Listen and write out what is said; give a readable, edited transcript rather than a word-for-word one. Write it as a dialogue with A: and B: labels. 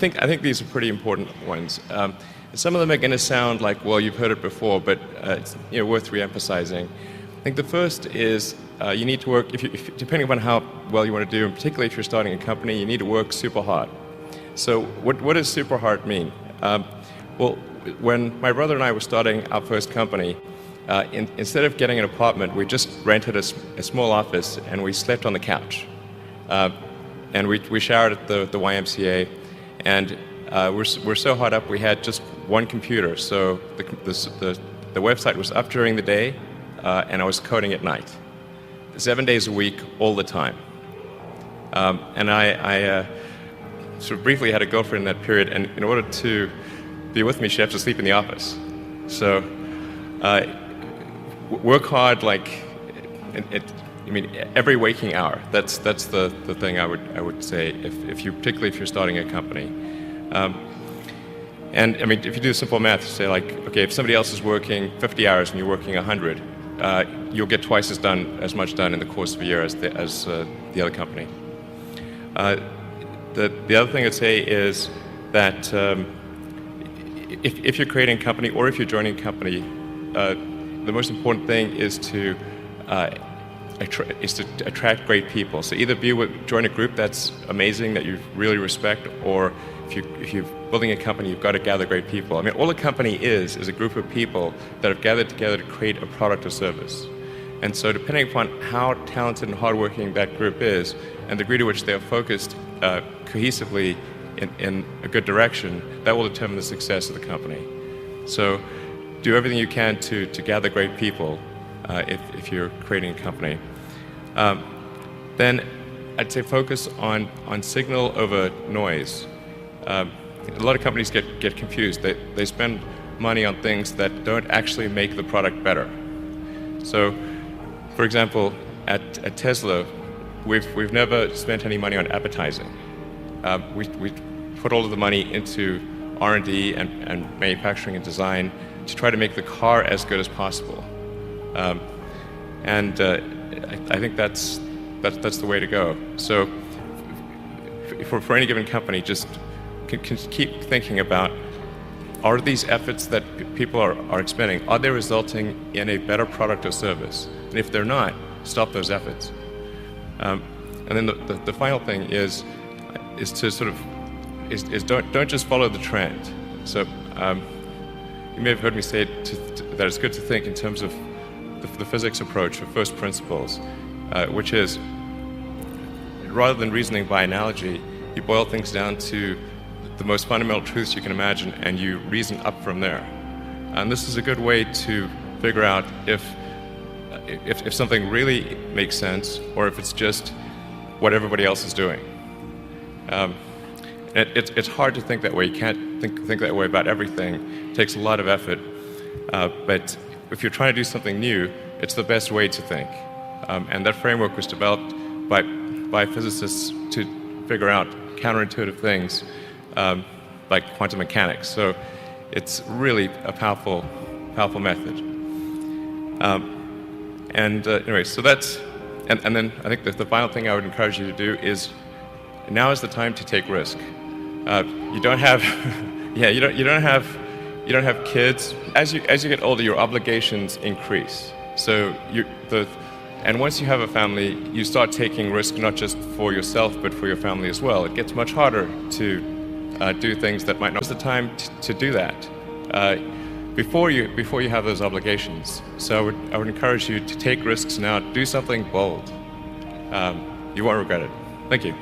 A: I think these are pretty important ones. Some of them are going to sound like, well, you've heard it before, but it's worth re-emphasizing. I think the first is you need to work, depending upon how well you want to do, and particularly if you're starting a company, you need to work super hard. So what does super hard mean? Well, when my brother and I were starting our first company, instead of getting an apartment, we just rented a small office and we slept on the couch. And we showered at the YMCA. And we're so hot up, we had just one computer. So the website was up during the day, and I was coding at night, 7 days a week, all the time. And I sort of briefly had a girlfriend in that period, and in order to be with me, she had to sleep in the office. So work hard, like every waking hour. That's the thing I would say particularly if you're starting a company. And if you do simple math, say like, okay, if somebody else is working 50 hours and you're working 100, you'll get twice as much done in the course of a year as the other company. The other thing I'd say is that if you're creating a company or if you're joining a company, the most important thing is to attract great people. So either join a group that's amazing, that you really respect, or if you're building a company, you've got to gather great people. All a company is a group of people that have gathered together to create a product or service. And so depending upon how talented and hardworking that group is, and the degree to which they are focused cohesively in a good direction, that will determine the success of the company. So do everything you can to gather great people if you're creating a company. Then I'd say focus on signal over noise. A lot of companies get confused. They spend money on things that don't actually make the product better. So, for example, at Tesla, we've never spent any money on advertising. We put all of the money into R&D and manufacturing and design to try to make the car as good as possible. I think that's the way to go. So for any given company, just can keep thinking about, are these efforts that people are expending, are they resulting in a better product or service? And if they're not, stop those efforts. And then the final thing is to sort of don't just follow the trend. So you may have heard me say that it's good to think in terms of the physics approach of first principles, which is, rather than reasoning by analogy, you boil things down to the most fundamental truths you can imagine, and you reason up from there. And this is a good way to figure out if something really makes sense, or if it's just what everybody else is doing. It's hard to think that way. You can't think that way about everything. It takes a lot of effort. But if you're trying to do something new, it's the best way to think. And that framework was developed by physicists to figure out counterintuitive things like quantum mechanics. So it's really a powerful method. Anyway, so that's, and then I think that the final thing I would encourage you to do is, now is the time to take risk. You don't have, you don't have kids. As you get older, your obligations increase. So and once you have a family, you start taking risk not just for yourself but for your family as well. It gets much harder to do things that might not. It's the time to do that before you have those obligations. So I would encourage you to take risks now. Do something bold. You won't regret it. Thank you.